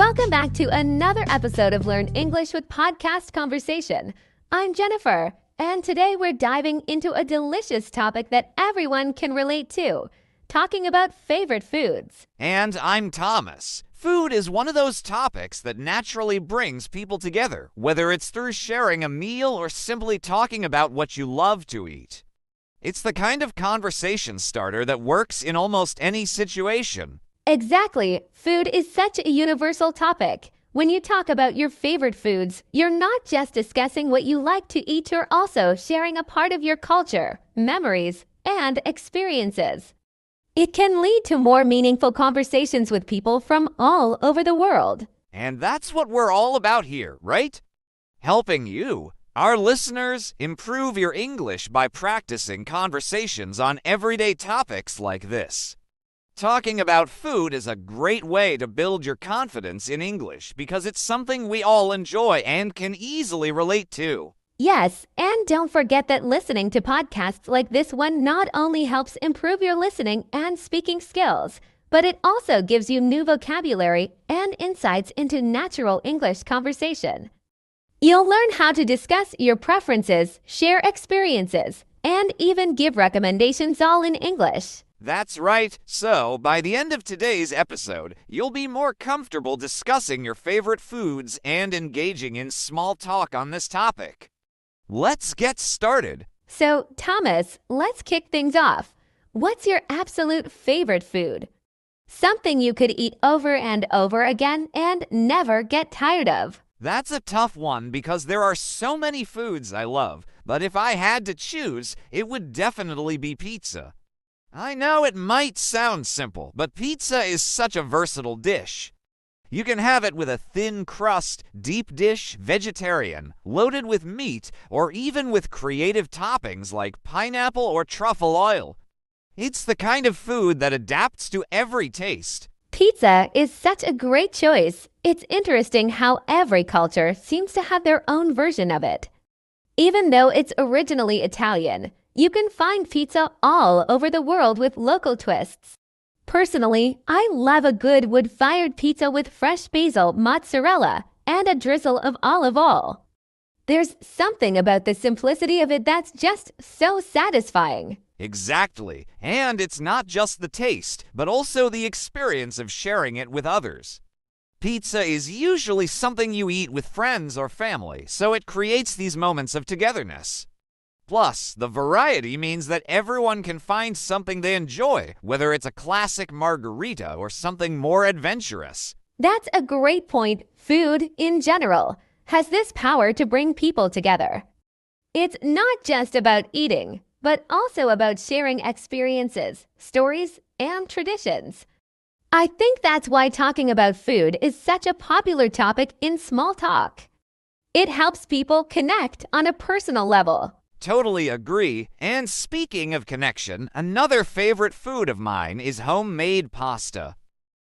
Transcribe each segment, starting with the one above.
Welcome back to another episode of Learn English with Podcast Conversation. I'm Jennifer, and today we're diving into a delicious topic that everyone can relate to, talking about favorite foods. And I'm Thomas. Food is one of those topics that naturally brings people together, whether it's through sharing a meal or simply talking about what you love to eat. It's the kind of conversation starter that works in almost any situation. Exactly. Food is such a universal topic. When you talk about your favorite foods, you're not just discussing what you like to eat, you're also sharing a part of your culture, memories, and experiences. It can lead to more meaningful conversations with people from all over the world. And that's what we're all about here, right? Helping you, our listeners, improve your English by practicing conversations on everyday topics like this. Talking about food is a great way to build your confidence in English because it's something we all enjoy and can easily relate to. Yes, and don't forget that listening to podcasts like this one not only helps improve your listening and speaking skills, but it also gives you new vocabulary and insights into natural English conversation. You'll learn how to discuss your preferences, share experiences, and even give recommendations all in English. That's right. So, by the end of today's episode, you'll be more comfortable discussing your favorite foods and engaging in small talk on this topic. Let's get started. So, Thomas, let's kick things off. What's your absolute favorite food? Something you could eat over and over again and never get tired of. That's a tough one because there are so many foods I love, but if I had to choose, it would definitely be pizza. I know it might sound simple, but pizza is such a versatile dish. You can have it with a thin crust, deep dish, vegetarian, loaded with meat, or even with creative toppings like pineapple or truffle oil. It's the kind of food that adapts to every taste. Pizza is such a great choice. It's interesting how every culture seems to have their own version of it. Even though it's originally Italian, you can find pizza all over the world with local twists. Personally, I love a good wood-fired pizza with fresh basil, mozzarella, and a drizzle of olive oil. There's something about the simplicity of it that's just so satisfying. Exactly. And it's not just the taste, but also the experience of sharing it with others. Pizza is usually something you eat with friends or family, so it creates these moments of togetherness. Plus, the variety means that everyone can find something they enjoy, whether it's a classic margarita or something more adventurous. That's a great point. Food, in general, has this power to bring people together. It's not just about eating, but also about sharing experiences, stories, and traditions. I think that's why talking about food is such a popular topic in small talk. It helps people connect on a personal level. Totally agree. And speaking of connection, another favorite food of mine is homemade pasta.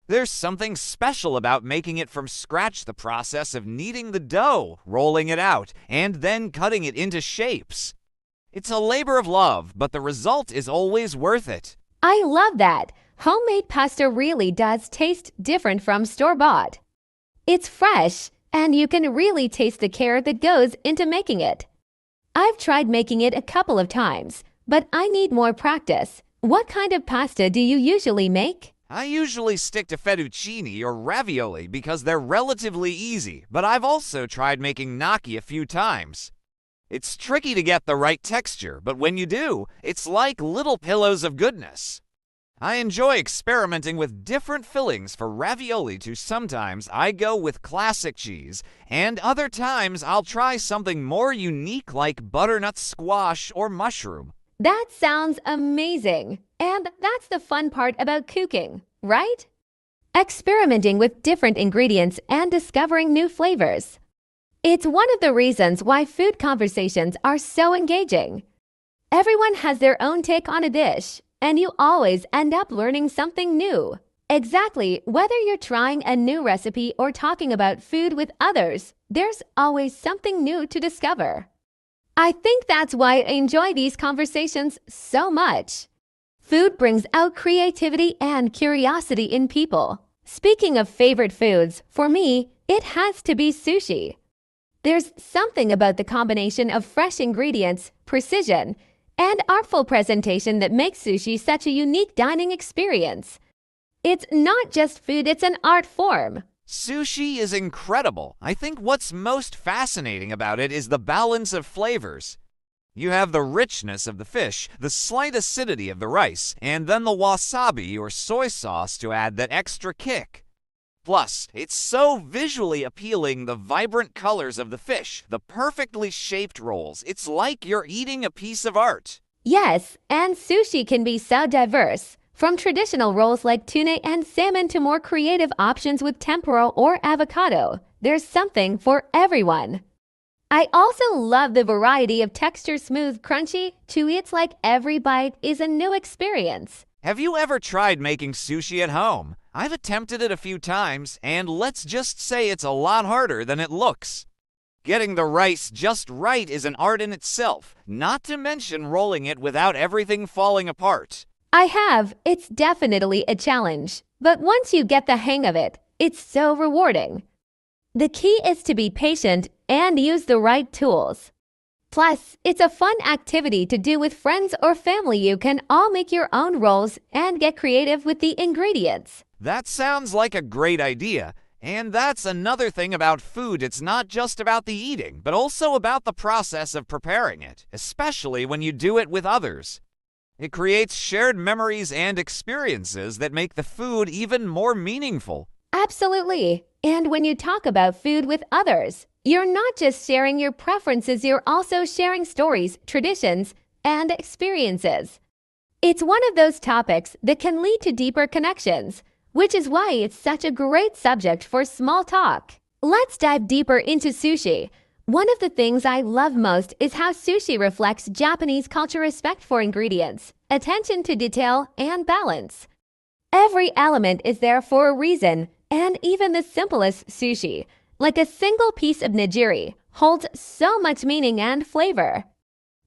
There's something special about making it from scratch, the process of kneading the dough, rolling it out, and then cutting it into shapes. It's a labor of love, but the result is always worth it. I love that. Homemade pasta really does taste different from store-bought. It's fresh, and you can really taste the care that goes into making it. I've tried making it a couple of times, but I need more practice. What kind of pasta do you usually make? I usually stick to fettuccine or ravioli because they're relatively easy, but I've also tried making gnocchi a few times. It's tricky to get the right texture, but when you do, it's like little pillows of goodness. I enjoy experimenting with different fillings for ravioli too. Sometimes I go with classic cheese, and other times I'll try something more unique like butternut squash or mushroom. That sounds amazing. And that's the fun part about cooking, right? Experimenting with different ingredients and discovering new flavors. It's one of the reasons why food conversations are so engaging. Everyone has their own take on a dish, and you always end up learning something new. Exactly, whether you're trying a new recipe or talking about food with others, there's always something new to discover. I think that's why I enjoy these conversations so much. Food brings out creativity and curiosity in people. Speaking of favorite foods, for me, it has to be sushi. There's something about the combination of fresh ingredients, precision, and artful presentation that makes sushi such a unique dining experience. It's not just food, it's an art form. Sushi is incredible. I think what's most fascinating about it is the balance of flavors. You have the richness of the fish, the slight acidity of the rice, and then the wasabi or soy sauce to add that extra kick. Plus, it's so visually appealing, the vibrant colors of the fish, the perfectly shaped rolls. It's like you're eating a piece of art. Yes, and sushi can be so diverse. From traditional rolls like tuna and salmon to more creative options with tempura or avocado, there's something for everyone. I also love the variety of texture, smooth, crunchy, chewy. It's like every bite is a new experience. Have you ever tried making sushi at home? I've attempted it a few times, and let's just say it's a lot harder than it looks. Getting the rice just right is an art in itself, not to mention rolling it without everything falling apart. I have. It's definitely a challenge. But once you get the hang of it, it's so rewarding. The key is to be patient and use the right tools. Plus, it's a fun activity to do with friends or family. You can all make your own rolls and get creative with the ingredients. That sounds like a great idea. And that's another thing about food. It's not just about the eating, but also about the process of preparing it, especially when you do it with others. It creates shared memories and experiences that make the food even more meaningful. Absolutely. And when you talk about food with others, you're not just sharing your preferences, you're also sharing stories, traditions, and experiences. It's one of those topics that can lead to deeper connections, which is why it's such a great subject for small talk. Let's dive deeper into sushi. One of the things I love most is how sushi reflects Japanese culture: respect for ingredients, attention to detail, and balance. Every element is there for a reason, and even the simplest sushi, like a single piece of nigiri, holds so much meaning and flavor.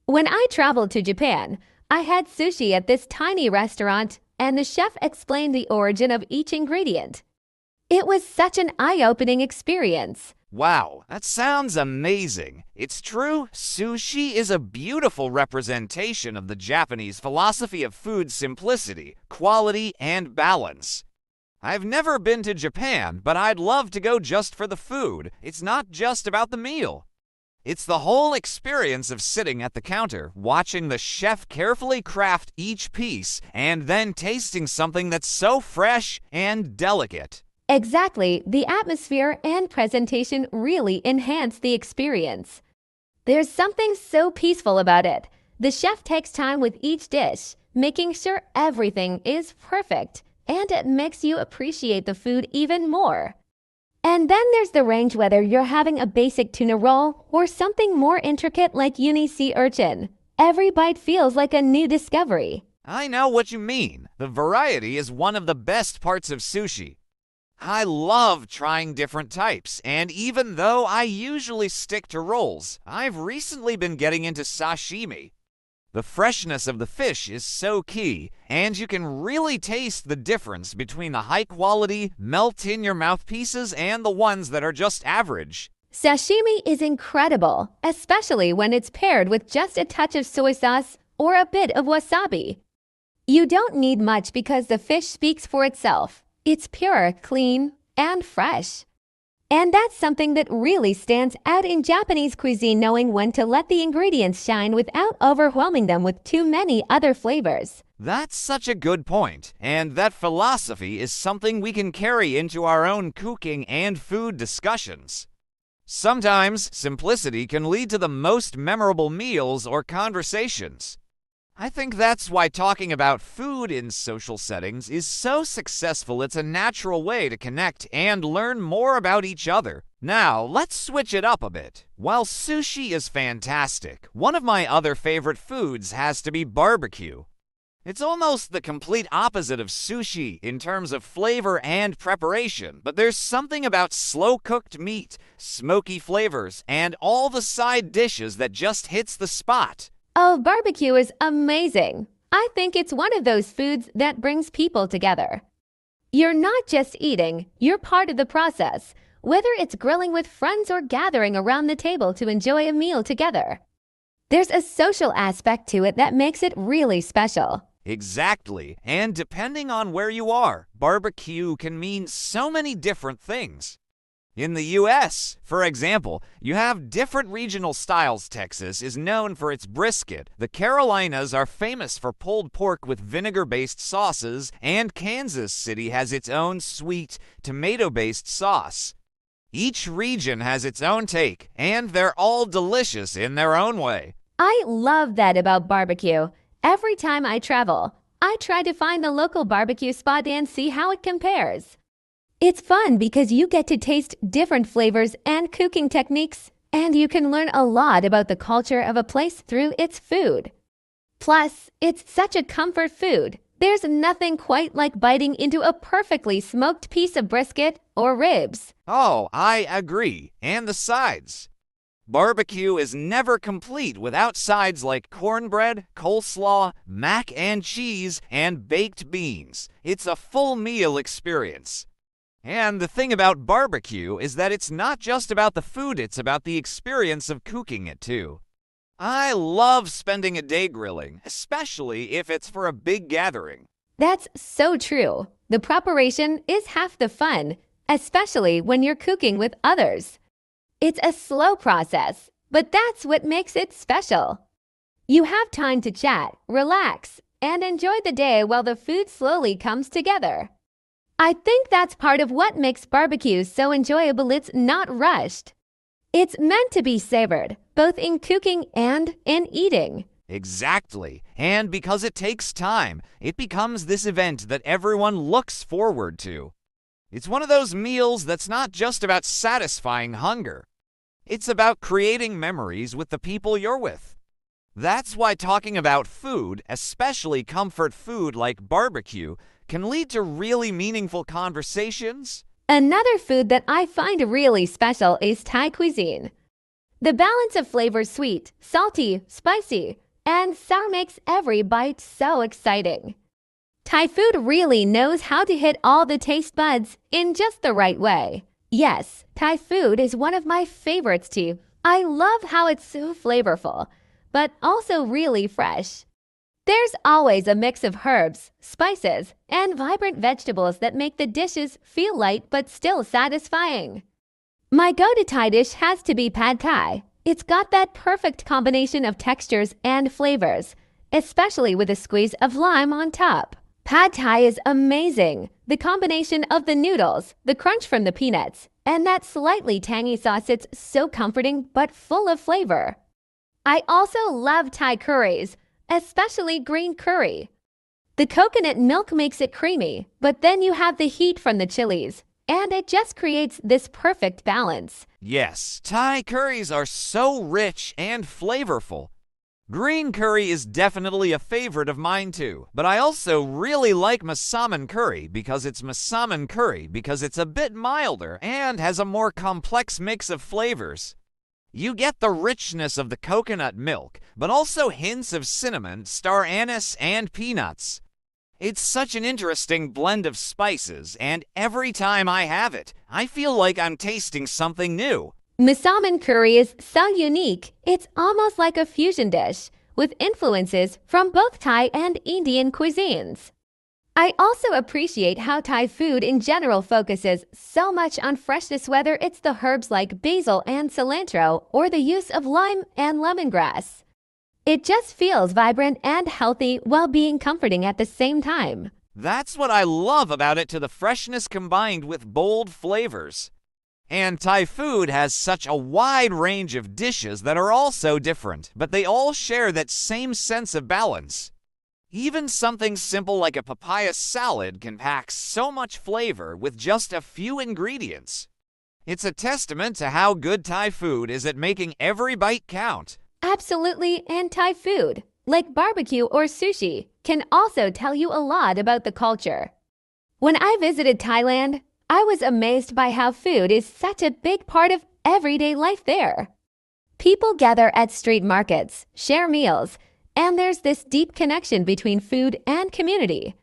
When I traveled to Japan, I had sushi at this tiny restaurant, and the chef explained the origin of each ingredient. It was such an eye-opening experience. Wow, that sounds amazing. It's true, sushi is a beautiful representation of the Japanese philosophy of food simplicity, quality, and balance. I've never been to Japan, but I'd love to go just for the food. It's not just about the meal. It's the whole experience of sitting at the counter, watching the chef carefully craft each piece, and then tasting something that's so fresh and delicate. Exactly, the atmosphere and presentation really enhance the experience. There's something so peaceful about it. The chef takes time with each dish, making sure everything is perfect, and it makes you appreciate the food even more. And then there's the range, whether you're having a basic tuna roll or something more intricate like uni sea urchin. Every bite feels like a new discovery. I know what you mean. The variety is one of the best parts of sushi. I love trying different types, and even though I usually stick to rolls, I've recently been getting into sashimi. The freshness of the fish is so key, and you can really taste the difference between the high-quality, melt-in-your-mouth pieces and the ones that are just average. Sashimi is incredible, especially when it's paired with just a touch of soy sauce or a bit of wasabi. You don't need much because the fish speaks for itself. It's pure, clean, and fresh. And that's something that really stands out in Japanese cuisine, knowing when to let the ingredients shine without overwhelming them with too many other flavors. That's such a good point, and that philosophy is something we can carry into our own cooking and food discussions. Sometimes simplicity can lead to the most memorable meals or conversations. I think that's why talking about food in social settings is so successful. It's a natural way to connect and learn more about each other. Now, let's switch it up a bit. While sushi is fantastic, one of my other favorite foods has to be barbecue. It's almost the complete opposite of sushi in terms of flavor and preparation, but there's something about slow-cooked meat, smoky flavors, and all the side dishes that just hits the spot. Oh, barbecue is amazing. I think it's one of those foods that brings people together. You're not just eating, you're part of the process, whether it's grilling with friends or gathering around the table to enjoy a meal together. There's a social aspect to it that makes it really special. Exactly. And depending on where you are, barbecue can mean so many different things. In the U.S., for example, you have different regional styles. Texas is known for its brisket. The Carolinas are famous for pulled pork with vinegar-based sauces, and Kansas City has its own sweet, tomato-based sauce. Each region has its own take, and they're all delicious in their own way. I love that about barbecue. Every time I travel, I try to find the local barbecue spot and see how it compares. It's fun because you get to taste different flavors and cooking techniques, and you can learn a lot about the culture of a place through its food. Plus, it's such a comfort food. There's nothing quite like biting into a perfectly smoked piece of brisket or ribs. Oh, I agree. And the sides. Barbecue is never complete without sides like cornbread, coleslaw, mac and cheese, and baked beans. It's a full meal experience. And the thing about barbecue is that it's not just about the food, it's about the experience of cooking it too. I love spending a day grilling, especially if it's for a big gathering. That's so true. The preparation is half the fun, especially when you're cooking with others. It's a slow process, but that's what makes it special. You have time to chat, relax, and enjoy the day while the food slowly comes together. I think that's part of what makes barbecue so enjoyable. It's not rushed. It's meant to be savored, both in cooking and in eating. Exactly. And because it takes time, it becomes this event that everyone looks forward to. It's one of those meals that's not just about satisfying hunger. It's about creating memories with the people you're with. That's why talking about food, especially comfort food like barbecue, can lead to really meaningful conversations. Another food that I find really special is Thai cuisine. The balance of flavors, sweet, salty, spicy, and sour, makes every bite so exciting. Thai food really knows how to hit all the taste buds in just the right way. Yes, Thai food is one of my favorites too. I love how it's so flavorful, but also really fresh. There's always a mix of herbs, spices, and vibrant vegetables that make the dishes feel light but still satisfying. My go-to Thai dish has to be pad Thai. It's got that perfect combination of textures and flavors, especially with a squeeze of lime on top. Pad Thai is amazing. The combination of the noodles, the crunch from the peanuts, and that slightly tangy sauce, it's so comforting but full of flavor. I also love Thai curries, especially green curry. The coconut milk makes it creamy, but then you have the heat from the chilies, and it just creates this perfect balance. Yes, Thai curries are so rich and flavorful. Green curry is definitely a favorite of mine too, but I also really like masaman curry because it's a bit milder and has a more complex mix of flavors. You get the richness of the coconut milk, but also hints of cinnamon, star anise, and peanuts. It's such an interesting blend of spices, and every time I have it, I feel like I'm tasting something new. Masaman curry is so unique, it's almost like a fusion dish, with influences from both Thai and Indian cuisines. I also appreciate how Thai food in general focuses so much on freshness, whether it's the herbs like basil and cilantro or the use of lime and lemongrass. It just feels vibrant and healthy while being comforting at the same time. That's what I love about it, to the freshness combined with bold flavors. And Thai food has such a wide range of dishes that are all so different, but they all share that same sense of balance. Even something simple like a papaya salad can pack so much flavor with just a few ingredients. It's a testament to how good Thai food is at making every bite count. Absolutely, and Thai food, like barbecue or sushi, can also tell you a lot about the culture. When I visited Thailand, I was amazed by how food is such a big part of everyday life there. People gather at street markets, share meals, and there's this deep connection between food and community.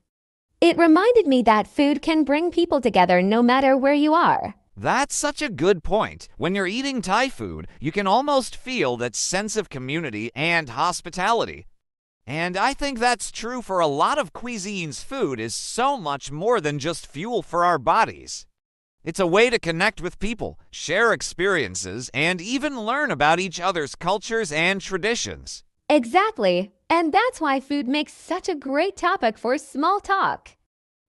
It reminded me that food can bring people together no matter where you are. That's such a good point. When you're eating Thai food, you can almost feel that sense of community and hospitality. And I think that's true for a lot of cuisines. Food is so much more than just fuel for our bodies. It's a way to connect with people, share experiences, and even learn about each other's cultures and traditions. Exactly. And that's why food makes such a great topic for small talk.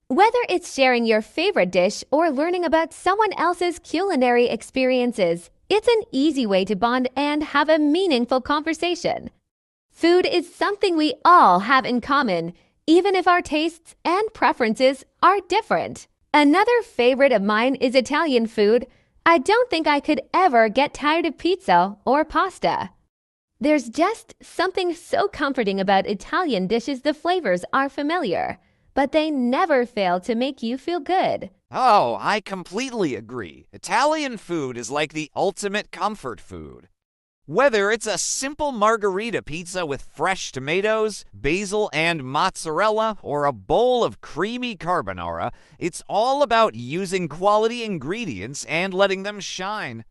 Whether it's sharing your favorite dish or learning about someone else's culinary experiences, it's an easy way to bond and have a meaningful conversation. Food is something we all have in common, even if our tastes and preferences are different. Another favorite of mine is Italian food. I don't think I could ever get tired of pizza or pasta. There's just something so comforting about Italian dishes. The flavors are familiar, but they never fail to make you feel good. Oh, I completely agree. Italian food is like the ultimate comfort food. Whether it's a simple margherita pizza with fresh tomatoes, basil, and mozzarella, or a bowl of creamy carbonara, it's all about using quality ingredients and letting them shine.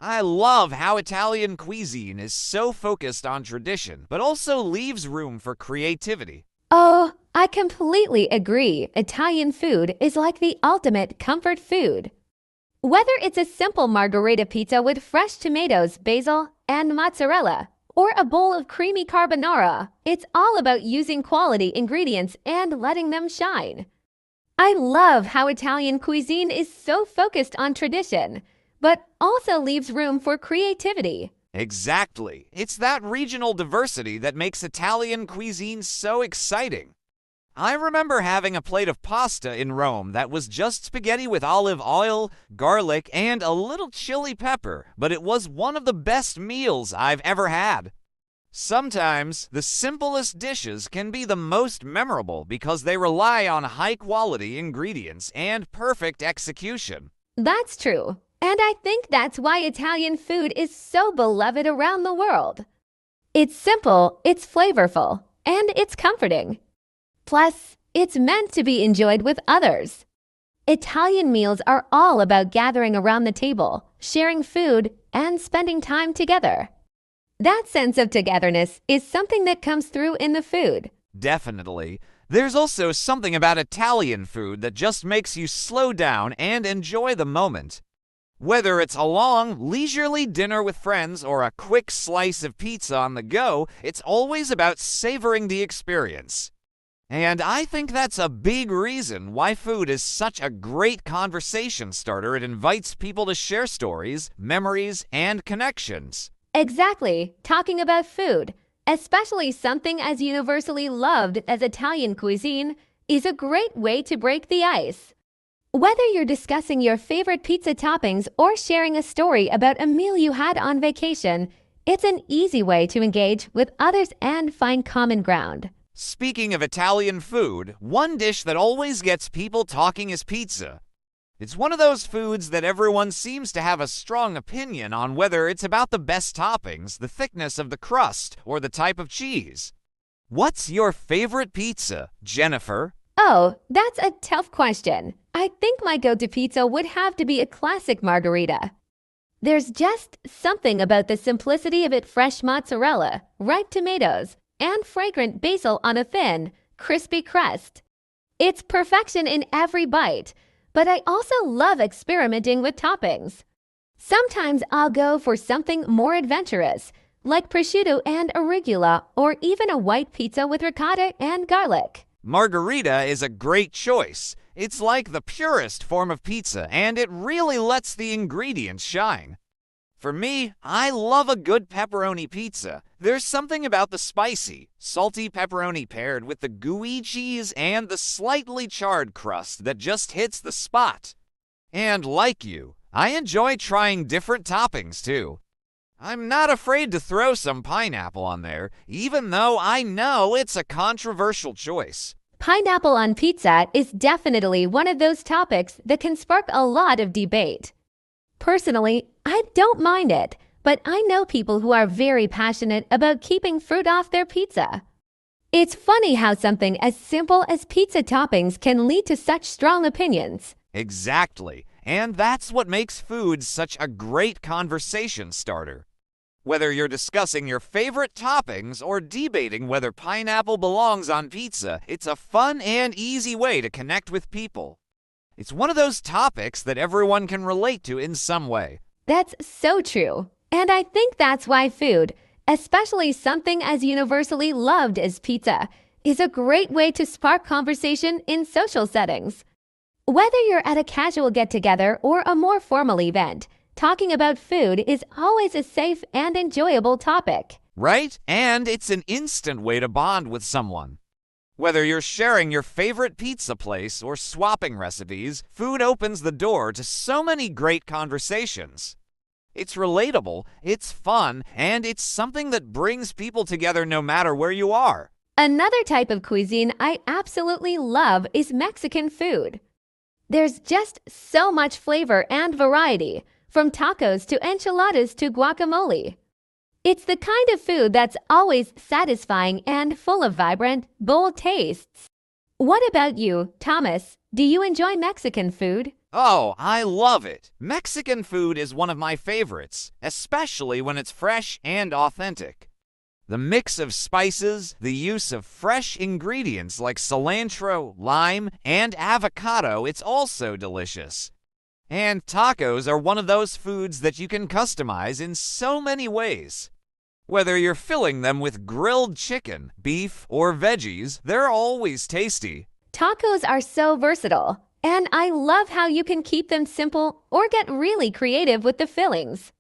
I love how Italian cuisine is so focused on tradition, but also leaves room for creativity. Oh, I completely agree. Italian food is like the ultimate comfort food. Whether it's a simple margherita pizza with fresh tomatoes, basil, and mozzarella, or a bowl of creamy carbonara, it's all about using quality ingredients and letting them shine. I love how Italian cuisine is so focused on tradition, but also leaves room for creativity. Exactly. It's that regional diversity that makes Italian cuisine so exciting. I remember having a plate of pasta in Rome that was just spaghetti with olive oil, garlic, and a little chili pepper, but it was one of the best meals I've ever had. Sometimes, the simplest dishes can be the most memorable because they rely on high-quality ingredients and perfect execution. That's true. And I think that's why Italian food is so beloved around the world. It's simple, it's flavorful, and it's comforting. Plus, it's meant to be enjoyed with others. Italian meals are all about gathering around the table, sharing food, and spending time together. That sense of togetherness is something that comes through in the food. Definitely. There's also something about Italian food that just makes you slow down and enjoy the moment. Whether it's a long, leisurely dinner with friends or a quick slice of pizza on the go, it's always about savoring the experience. And I think that's a big reason why food is such a great conversation starter. It invites people to share stories, memories, and connections. Exactly, talking about food, especially something as universally loved as Italian cuisine, is a great way to break the ice. Whether you're discussing your favorite pizza toppings or sharing a story about a meal you had on vacation, it's an easy way to engage with others and find common ground. Speaking of Italian food, one dish that always gets people talking is pizza. It's one of those foods that everyone seems to have a strong opinion on, whether it's about the best toppings, the thickness of the crust, or the type of cheese. What's your favorite pizza, Jennifer? Oh, that's a tough question. I think my go-to pizza would have to be a classic margherita. There's just something about the simplicity of it: fresh mozzarella, ripe tomatoes, and fragrant basil on a thin, crispy crust. It's perfection in every bite, but I also love experimenting with toppings. Sometimes I'll go for something more adventurous, like prosciutto and arugula, or even a white pizza with ricotta and garlic. Margherita is a great choice. It's like the purest form of pizza, and it really lets the ingredients shine. For me, I love a good pepperoni pizza. There's something about the spicy, salty pepperoni paired with the gooey cheese and the slightly charred crust that just hits the spot. And like you, I enjoy trying different toppings too. I'm not afraid to throw some pineapple on there, even though I know it's a controversial choice. Pineapple on pizza is definitely one of those topics that can spark a lot of debate. Personally, I don't mind it, but I know people who are very passionate about keeping fruit off their pizza. It's funny how something as simple as pizza toppings can lead to such strong opinions. Exactly. And that's what makes food such a great conversation starter. Whether you're discussing your favorite toppings or debating whether pineapple belongs on pizza, it's a fun and easy way to connect with people. It's one of those topics that everyone can relate to in some way. That's so true. And I think that's why food, especially something as universally loved as pizza, is a great way to spark conversation in social settings. Whether you're at a casual get-together or a more formal event, talking about food is always a safe and enjoyable topic. Right? And it's an instant way to bond with someone. Whether you're sharing your favorite pizza place or swapping recipes, food opens the door to so many great conversations. It's relatable, it's fun, and it's something that brings people together no matter where you are. Another type of cuisine I absolutely love is Mexican food. There's just so much flavor and variety, from tacos to enchiladas to guacamole. It's the kind of food that's always satisfying and full of vibrant, bold tastes. What about you, Thomas? Do you enjoy Mexican food? Oh, I love it! Mexican food is one of my favorites, especially when it's fresh and authentic. The mix of spices, the use of fresh ingredients like cilantro, lime, and avocado, it's also delicious. And tacos are one of those foods that you can customize in so many ways. Whether you're filling them with grilled chicken, beef, or veggies, they're always tasty. Tacos are so versatile, and I love how you can keep them simple or get really creative with the fillings.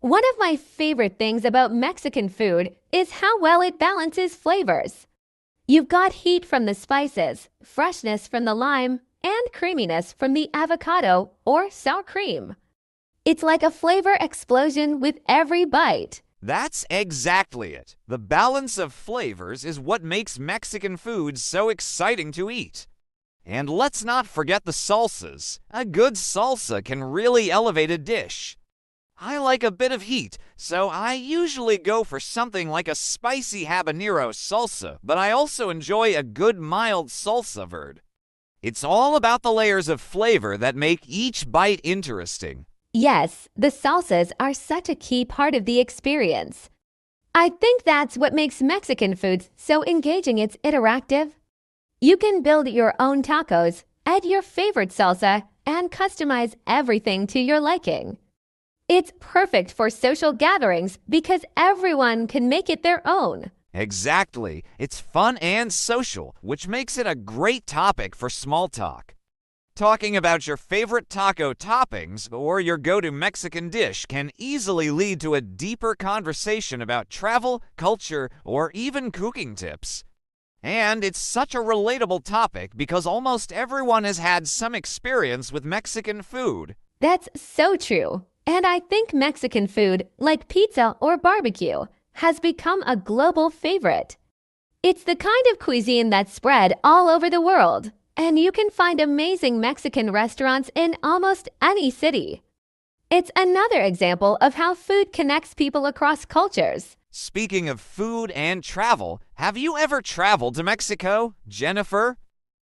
One of my favorite things about Mexican food is how well it balances flavors. You've got heat from the spices, freshness from the lime, and creaminess from the avocado or sour cream. It's like a flavor explosion with every bite. That's exactly it. The balance of flavors is what makes Mexican food so exciting to eat. And let's not forget the salsas. A good salsa can really elevate a dish. I like a bit of heat, so I usually go for something like a spicy habanero salsa, but I also enjoy a good mild salsa verde. It's all about the layers of flavor that make each bite interesting. Yes, the salsas are such a key part of the experience. I think that's what makes Mexican foods so engaging. It's interactive. You can build your own tacos, add your favorite salsa, and customize everything to your liking. It's perfect for social gatherings because everyone can make it their own. Exactly. It's fun and social, which makes it a great topic for small talk. Talking about your favorite taco toppings or your go-to Mexican dish can easily lead to a deeper conversation about travel, culture, or even cooking tips. And it's such a relatable topic because almost everyone has had some experience with Mexican food. That's so true. And I think Mexican food, like pizza or barbecue, has become a global favorite. It's the kind of cuisine that's spread all over the world, and you can find amazing Mexican restaurants in almost any city. It's another example of how food connects people across cultures. Speaking of food and travel, have you ever traveled to Mexico, Jennifer?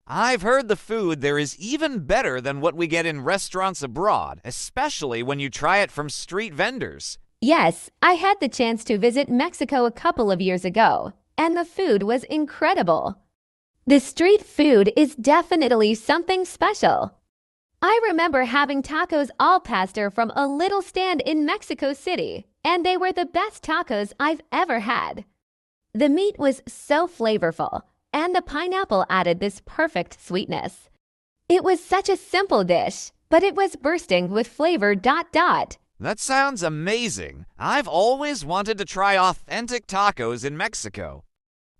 I've heard the food there is even better than what we get in restaurants abroad, especially when you try it from street vendors. Yes, I had the chance to visit Mexico a couple of years ago, and the food was incredible. The street food is definitely something special. I remember having tacos al pastor from a little stand in Mexico City, and they were the best tacos I've ever had. The meat was so flavorful, and the pineapple added this perfect sweetness. It was such a simple dish, but it was bursting with flavor. That sounds amazing. I've always wanted to try authentic tacos in Mexico.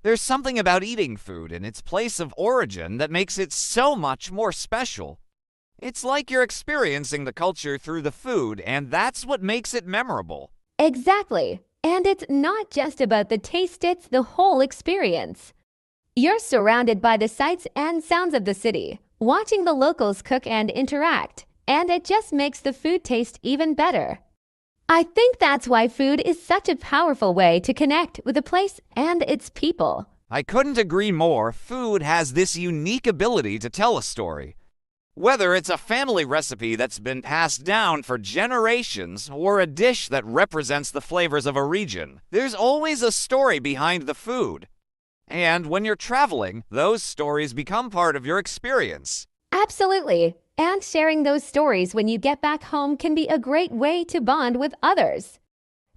There's something about eating food in its place of origin that makes it so much more special. It's like you're experiencing the culture through the food, and that's what makes it memorable. Exactly. And it's not just about the taste, it's the whole experience. You're surrounded by the sights and sounds of the city, watching the locals cook and interact, and it just makes the food taste even better. I think that's why food is such a powerful way to connect with a place and its people. I couldn't agree more. Food has this unique ability to tell a story. Whether it's a family recipe that's been passed down for generations or a dish that represents the flavors of a region, there's always a story behind the food. And when you're traveling, those stories become part of your experience. Absolutely. And sharing those stories when you get back home can be a great way to bond with others.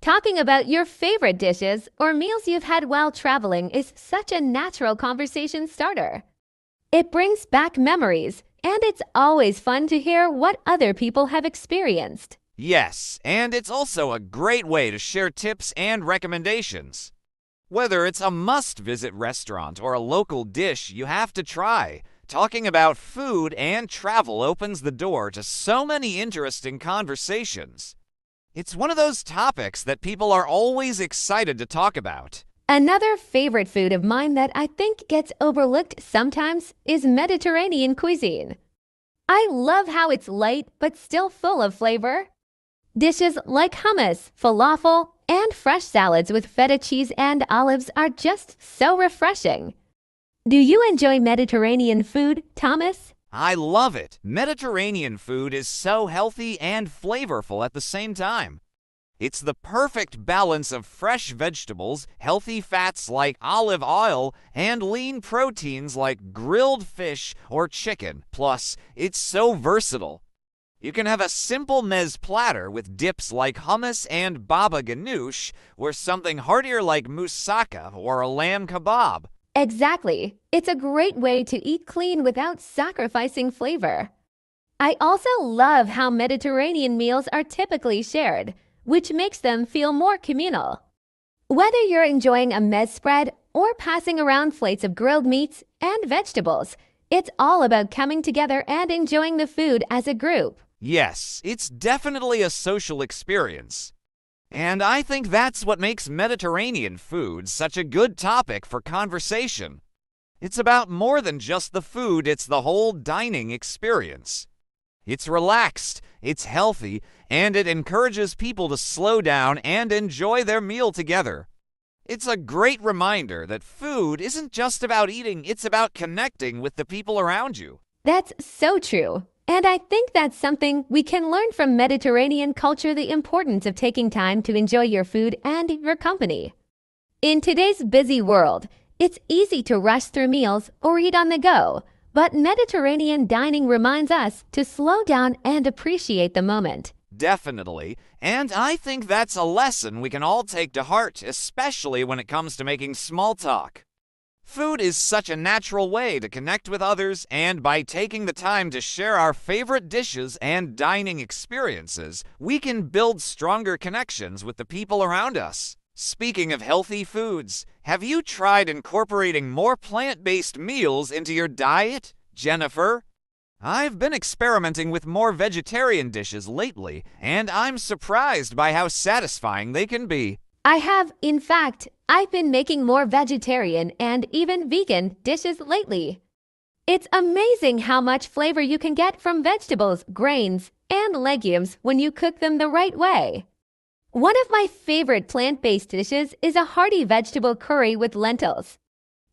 Talking about your favorite dishes or meals you've had while traveling is such a natural conversation starter. It brings back memories, and it's always fun to hear what other people have experienced. Yes, and it's also a great way to share tips and recommendations. Whether it's a must-visit restaurant or a local dish you have to try, talking about food and travel opens the door to so many interesting conversations. It's one of those topics that people are always excited to talk about. Another favorite food of mine that I think gets overlooked sometimes is Mediterranean cuisine. I love how it's light but still full of flavor. Dishes like hummus, falafel, and fresh salads with feta cheese and olives are just so refreshing. Do you enjoy Mediterranean food, Thomas? I love it. Mediterranean food is so healthy and flavorful at the same time. It's the perfect balance of fresh vegetables, healthy fats like olive oil, and lean proteins like grilled fish or chicken. Plus, it's so versatile. You can have a simple meze platter with dips like hummus and baba ganoush, or something heartier like moussaka or a lamb kebab. Exactly. It's a great way to eat clean without sacrificing flavor. I also love how Mediterranean meals are typically shared, which makes them feel more communal. Whether you're enjoying a meze spread or passing around plates of grilled meats and vegetables, it's all about coming together and enjoying the food as a group. Yes, it's definitely a social experience. And I think that's what makes Mediterranean food such a good topic for conversation. It's about more than just the food, it's the whole dining experience. It's relaxed, it's healthy, and it encourages people to slow down and enjoy their meal together. It's a great reminder that food isn't just about eating, it's about connecting with the people around you. That's so true. And I think that's something we can learn from Mediterranean culture, the importance of taking time to enjoy your food and your company. In today's busy world, it's easy to rush through meals or eat on the go, but Mediterranean dining reminds us to slow down and appreciate the moment. Definitely, and I think that's a lesson we can all take to heart, especially when it comes to making small talk. Food is such a natural way to connect with others, and by taking the time to share our favorite dishes and dining experiences, we can build stronger connections with the people around us. Speaking of healthy foods, have you tried incorporating more plant-based meals into your diet, Jennifer? I've been experimenting with more vegetarian dishes lately, and I'm surprised by how satisfying they can be. I have, in fact, I've been making more vegetarian and even vegan dishes lately. It's amazing how much flavor you can get from vegetables, grains, and legumes when you cook them the right way. One of my favorite plant-based dishes is a hearty vegetable curry with lentils.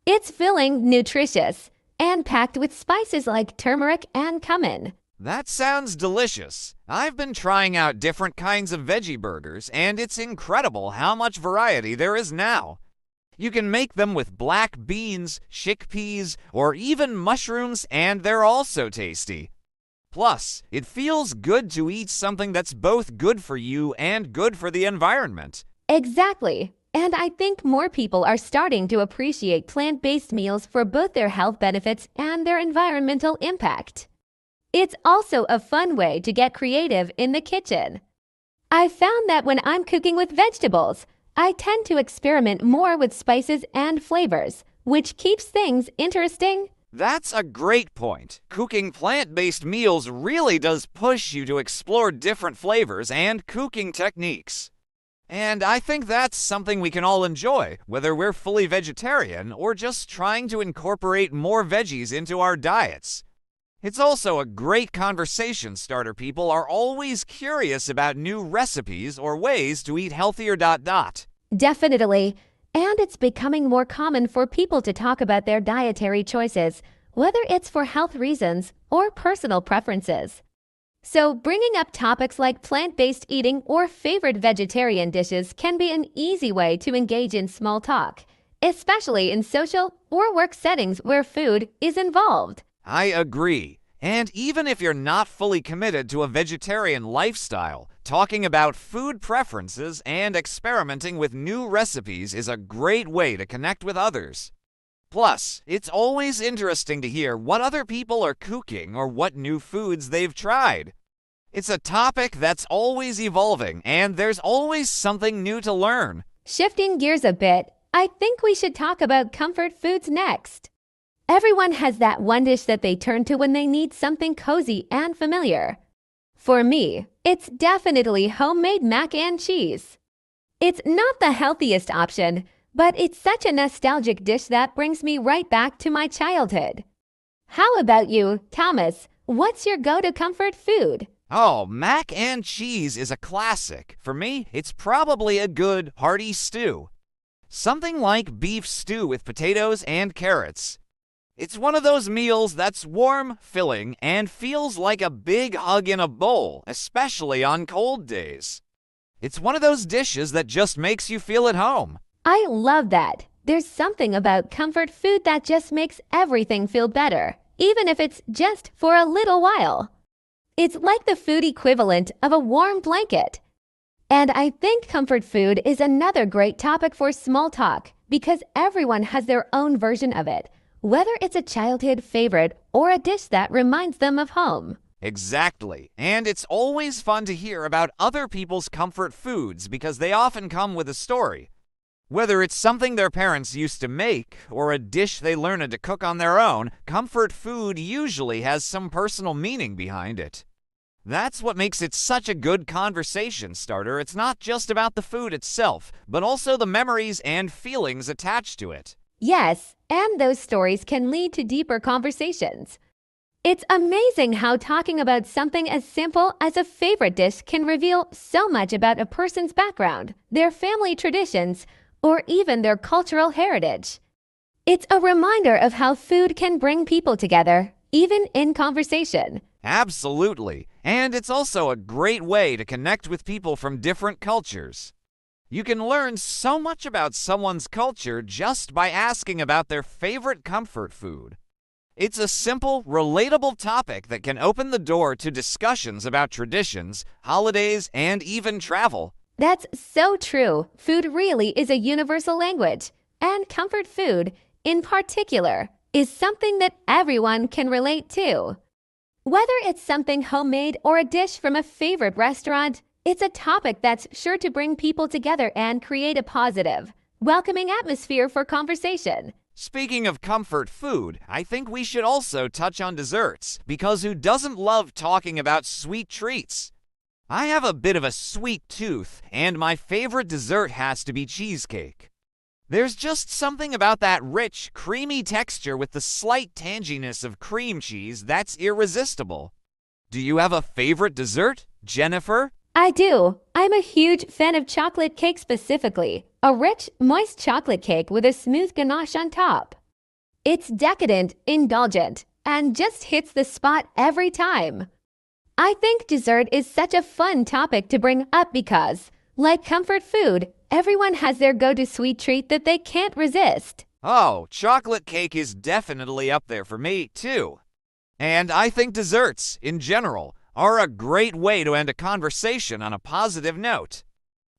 It's filling, nutritious, and packed with spices like turmeric and cumin. That sounds delicious. I've been trying out different kinds of veggie burgers, and it's incredible how much variety there is now. You can make them with black beans, chickpeas, or even mushrooms, and they're also tasty. Plus, it feels good to eat something that's both good for you and good for the environment. Exactly. And I think more people are starting to appreciate plant-based meals for both their health benefits and their environmental impact. It's also a fun way to get creative in the kitchen. I've found that when I'm cooking with vegetables, I tend to experiment more with spices and flavors, which keeps things interesting. That's a great point. Cooking plant-based meals really does push you to explore different flavors and cooking techniques. And I think that's something we can all enjoy, whether we're fully vegetarian or just trying to incorporate more veggies into our diets. It's also a great conversation starter. People are always curious about new recipes or ways to eat healthier. Definitely. And it's becoming more common for people to talk about their dietary choices, whether it's for health reasons or personal preferences. So, bringing up topics like plant-based eating or favorite vegetarian dishes can be an easy way to engage in small talk, especially in social or work settings where food is involved. I agree. And even if you're not fully committed to a vegetarian lifestyle, talking about food preferences and experimenting with new recipes is a great way to connect with others. Plus, it's always interesting to hear what other people are cooking or what new foods they've tried. It's a topic that's always evolving, and there's always something new to learn. Shifting gears a bit, I think we should talk about comfort foods next. Everyone has that one dish that they turn to when they need something cozy and familiar. For me, it's definitely homemade mac and cheese. It's not the healthiest option, but it's such a nostalgic dish that brings me right back to my childhood. How about you, Thomas? What's your go-to comfort food? Oh, mac and cheese is a classic. For me, it's probably a good, hearty stew. Something like beef stew with potatoes and carrots. It's one of those meals that's warm, filling, and feels like a big hug in a bowl, especially on cold days. It's one of those dishes that just makes you feel at home. I love that. There's something about comfort food that just makes everything feel better, even if it's just for a little while. It's like the food equivalent of a warm blanket. And I think comfort food is another great topic for small talk because everyone has their own version of it, whether it's a childhood favorite or a dish that reminds them of home. Exactly. And it's always fun to hear about other people's comfort foods because they often come with a story. Whether it's something their parents used to make or a dish they learned to cook on their own, comfort food usually has some personal meaning behind it. That's what makes it such a good conversation starter. It's not just about the food itself, but also the memories and feelings attached to it. Yes, and those stories can lead to deeper conversations. It's amazing how talking about something as simple as a favorite dish can reveal so much about a person's background, their family traditions, or even their cultural heritage. It's a reminder of how food can bring people together, even in conversation. Absolutely. And it's also a great way to connect with people from different cultures. You can learn so much about someone's culture just by asking about their favorite comfort food. It's a simple, relatable topic that can open the door to discussions about traditions, holidays, and even travel. That's so true. Food really is a universal language, and comfort food, in particular, is something that everyone can relate to. Whether it's something homemade or a dish from a favorite restaurant, it's a topic that's sure to bring people together and create a positive, welcoming atmosphere for conversation. Speaking of comfort food, I think we should also touch on desserts, because who doesn't love talking about sweet treats? I have a bit of a sweet tooth, and my favorite dessert has to be cheesecake. There's just something about that rich, creamy texture with the slight tanginess of cream cheese that's irresistible. Do you have a favorite dessert, Jennifer? I do. I'm a huge fan of chocolate cake specifically, a rich, moist chocolate cake with a smooth ganache on top. It's decadent, indulgent, and just hits the spot every time. I think dessert is such a fun topic to bring up because, like comfort food, everyone has their go-to sweet treat that they can't resist. Oh, chocolate cake is definitely up there for me, too. And I think desserts, in general, are a great way to end a conversation on a positive note.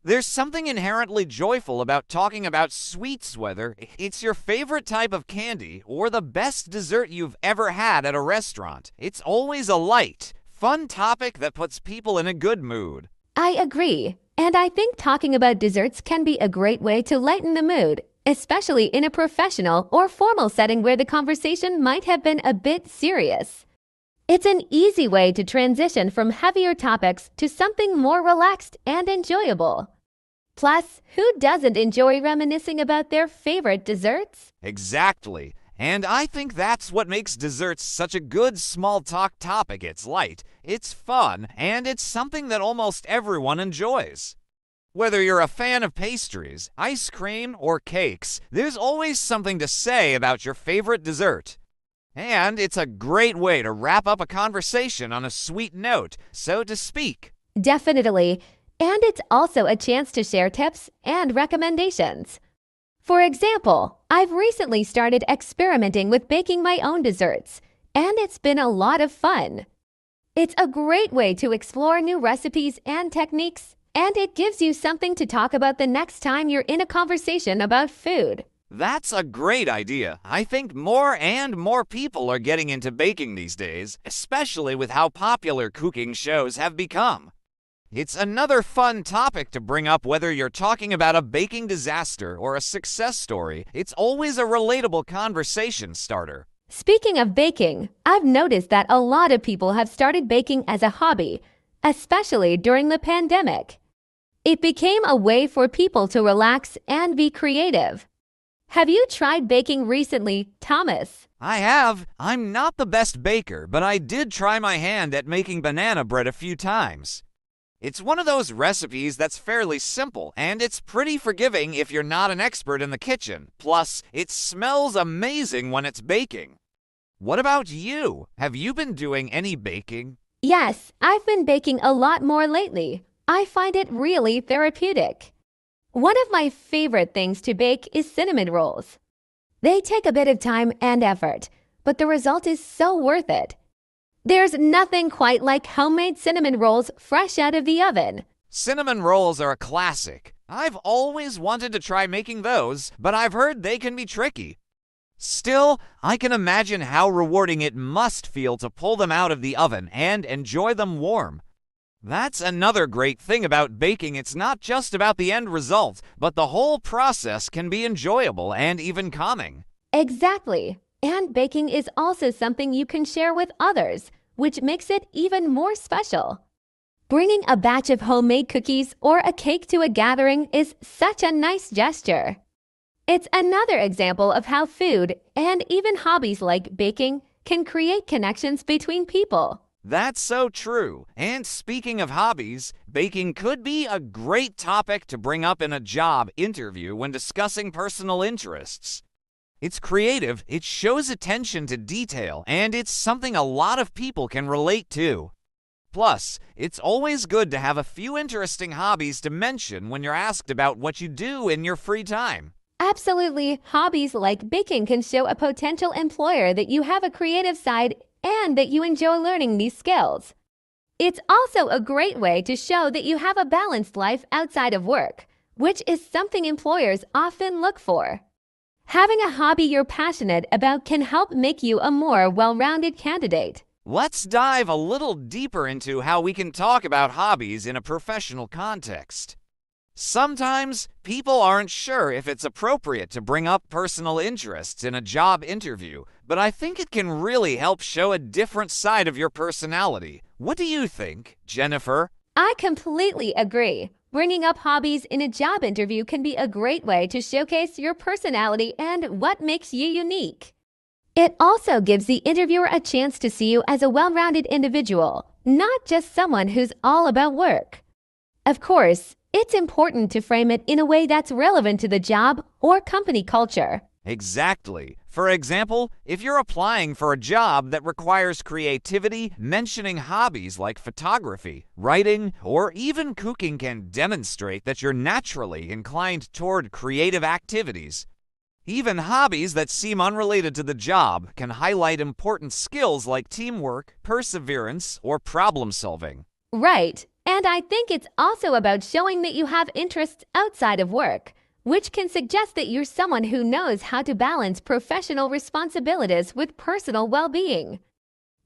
There's something inherently joyful about talking about sweets, whether it's your favorite type of candy or the best dessert you've ever had at a restaurant. It's always a light, fun topic that puts people in a good mood. I agree, and I think talking about desserts can be a great way to lighten the mood, especially in a professional or formal setting where the conversation might have been a bit serious. It's an easy way to transition from heavier topics to something more relaxed and enjoyable. Plus, who doesn't enjoy reminiscing about their favorite desserts? Exactly. And I think that's what makes desserts such a good small talk topic. It's light, it's fun, and it's something that almost everyone enjoys. Whether you're a fan of pastries, ice cream, or cakes, there's always something to say about your favorite dessert. And it's a great way to wrap up a conversation on a sweet note, so to speak. Definitely. And it's also a chance to share tips and recommendations. For example, I've recently started experimenting with baking my own desserts, and it's been a lot of fun. It's a great way to explore new recipes and techniques, and it gives you something to talk about the next time you're in a conversation about food. That's a great idea. I think more and more people are getting into baking these days, especially with how popular cooking shows have become. It's another fun topic to bring up whether you're talking about a baking disaster or a success story. It's always a relatable conversation starter. Speaking of baking, I've noticed that a lot of people have started baking as a hobby, especially during the pandemic. It became a way for people to relax and be creative. Have you tried baking recently, Thomas? I have. I'm not the best baker, but I did try my hand at making banana bread a few times. It's one of those recipes that's fairly simple, and it's pretty forgiving if you're not an expert in the kitchen. Plus, it smells amazing when it's baking. What about you? Have you been doing any baking? Yes, I've been baking a lot more lately. I find it really therapeutic. One of my favorite things to bake is cinnamon rolls. They take a bit of time and effort, but the result is so worth it. There's nothing quite like homemade cinnamon rolls fresh out of the oven. Cinnamon rolls are a classic. I've always wanted to try making those, but I've heard they can be tricky. Still, I can imagine how rewarding it must feel to pull them out of the oven and enjoy them warm. That's another great thing about baking. It's not just about the end result, but the whole process can be enjoyable and even calming. Exactly. And baking is also something you can share with others, which makes it even more special. Bringing a batch of homemade cookies or a cake to a gathering is such a nice gesture. It's another example of how food and even hobbies like baking can create connections between people. That's so true. And speaking of hobbies, baking could be a great topic to bring up in a job interview when discussing personal interests. It's creative, it shows attention to detail, and it's something a lot of people can relate to. Plus, it's always good to have a few interesting hobbies to mention when you're asked about what you do in your free time. Absolutely, hobbies like baking can show a potential employer that you have a creative side and that you enjoy learning these skills. It's also a great way to show that you have a balanced life outside of work, which is something employers often look for. Having a hobby you're passionate about can help make you a more well-rounded candidate. Let's dive a little deeper into how we can talk about hobbies in a professional context. Sometimes people aren't sure if it's appropriate to bring up personal interests in a job interview, but I think it can really help show a different side of your personality. What do you think, Jennifer? I completely agree. Bringing up hobbies in a job interview can be a great way to showcase your personality and what makes you unique. It also gives the interviewer a chance to see you as a well-rounded individual, not just someone who's all about work. Of course, it's important to frame it in a way that's relevant to the job or company culture. Exactly. For example, if you're applying for a job that requires creativity, mentioning hobbies like photography, writing, or even cooking can demonstrate that you're naturally inclined toward creative activities. Even hobbies that seem unrelated to the job can highlight important skills like teamwork, perseverance, or problem solving. Right. And I think it's also about showing that you have interests outside of work, which can suggest that you're someone who knows how to balance professional responsibilities with personal well-being.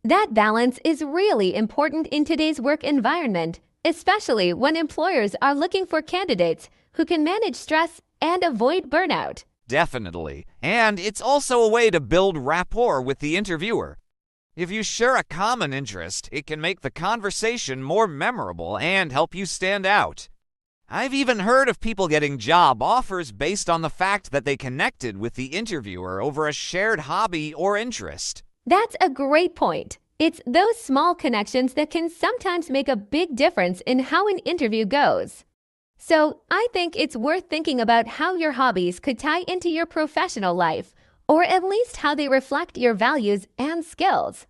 That balance is really important in today's work environment, especially when employers are looking for candidates who can manage stress and avoid burnout. Definitely. And it's also a way to build rapport with the interviewer. If you share a common interest, it can make the conversation more memorable and help you stand out. I've even heard of people getting job offers based on the fact that they connected with the interviewer over a shared hobby or interest. That's a great point. It's those small connections that can sometimes make a big difference in how an interview goes. So I think it's worth thinking about how your hobbies could tie into your professional life, or at least how they reflect your values and skills.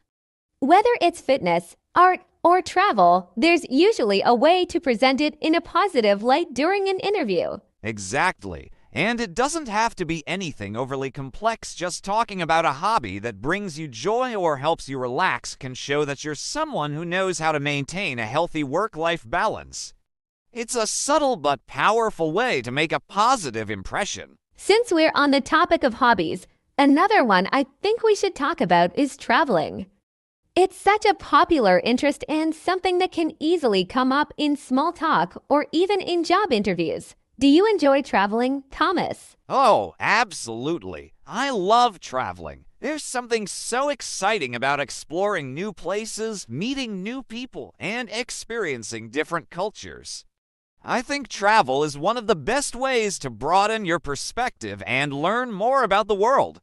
Whether it's fitness, art, or travel, there's usually a way to present it in a positive light during an interview. Exactly. And it doesn't have to be anything overly complex. Just talking about a hobby that brings you joy or helps you relax can show that you're someone who knows how to maintain a healthy work-life balance. It's a subtle but powerful way to make a positive impression. Since we're on the topic of hobbies, another one I think we should talk about is traveling. It's such a popular interest and something that can easily come up in small talk or even in job interviews. Do you enjoy traveling, Thomas? Oh, absolutely. I love traveling. There's something so exciting about exploring new places, meeting new people, and experiencing different cultures. I think travel is one of the best ways to broaden your perspective and learn more about the world.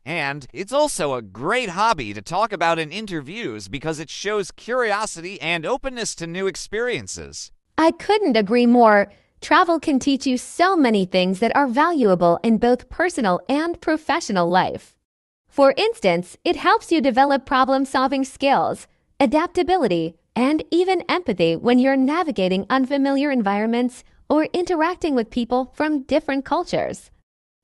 And it's also a great hobby to talk about in interviews because it shows curiosity and openness to new experiences. I couldn't agree more. Travel can teach you so many things that are valuable in both personal and professional life. For instance, it helps you develop problem-solving skills, adaptability, and even empathy when you're navigating unfamiliar environments or interacting with people from different cultures.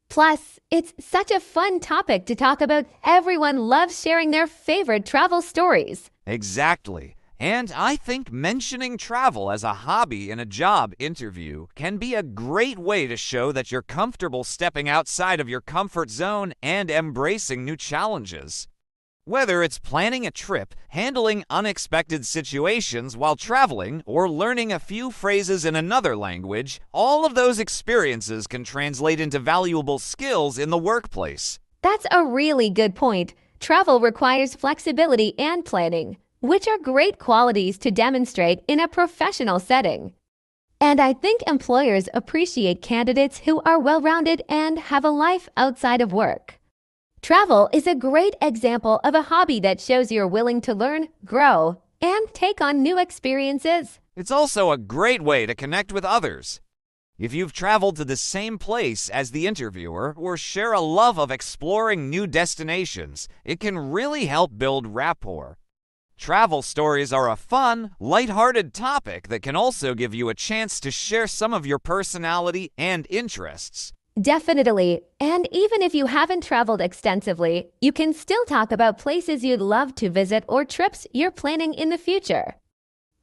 Plus, it's such a fun topic to talk about. Everyone loves sharing their favorite travel stories. Exactly. And I think mentioning travel as a hobby in a job interview can be a great way to show that you're comfortable stepping outside of your comfort zone and embracing new challenges. Whether it's planning a trip, handling unexpected situations while traveling, or learning a few phrases in another language, all of those experiences can translate into valuable skills in the workplace. That's a really good point. Travel requires flexibility and planning, which are great qualities to demonstrate in a professional setting. And I think employers appreciate candidates who are well-rounded and have a life outside of work. Travel is a great example of a hobby that shows you're willing to learn, grow, and take on new experiences. It's also a great way to connect with others. If you've traveled to the same place as the interviewer or share a love of exploring new destinations, it can really help build rapport. Travel stories are a fun, lighthearted topic that can also give you a chance to share some of your personality and interests. Definitely. And even if you haven't traveled extensively, you can still talk about places you'd love to visit or trips you're planning in the future.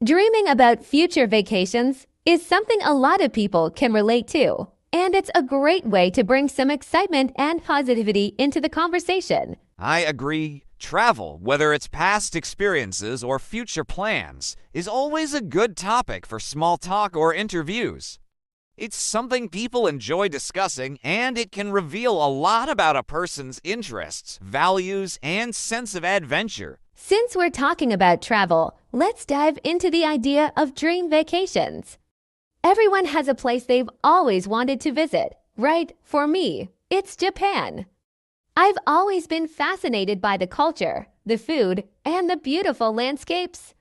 Dreaming about future vacations is something a lot of people can relate to, and it's a great way to bring some excitement and positivity into the conversation. I agree. Travel, whether it's past experiences or future plans, is always a good topic for small talk or interviews. It's something people enjoy discussing, and it can reveal a lot about a person's interests, values, and sense of adventure. Since we're talking about travel, let's dive into the idea of dream vacations. Everyone has a place they've always wanted to visit, right? For me, it's Japan. I've always been fascinated by the culture, the food, and the beautiful landscapes.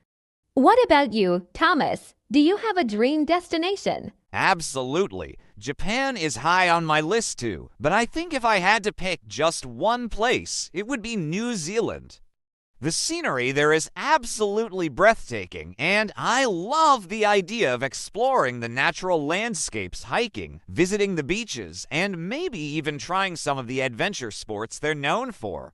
What about you, Thomas? Do you have a dream destination? Absolutely. Japan is high on my list too, but I think if I had to pick just one place, it would be New Zealand. The scenery there is absolutely breathtaking, and I love the idea of exploring the natural landscapes, hiking, visiting the beaches, and maybe even trying some of the adventure sports they're known for.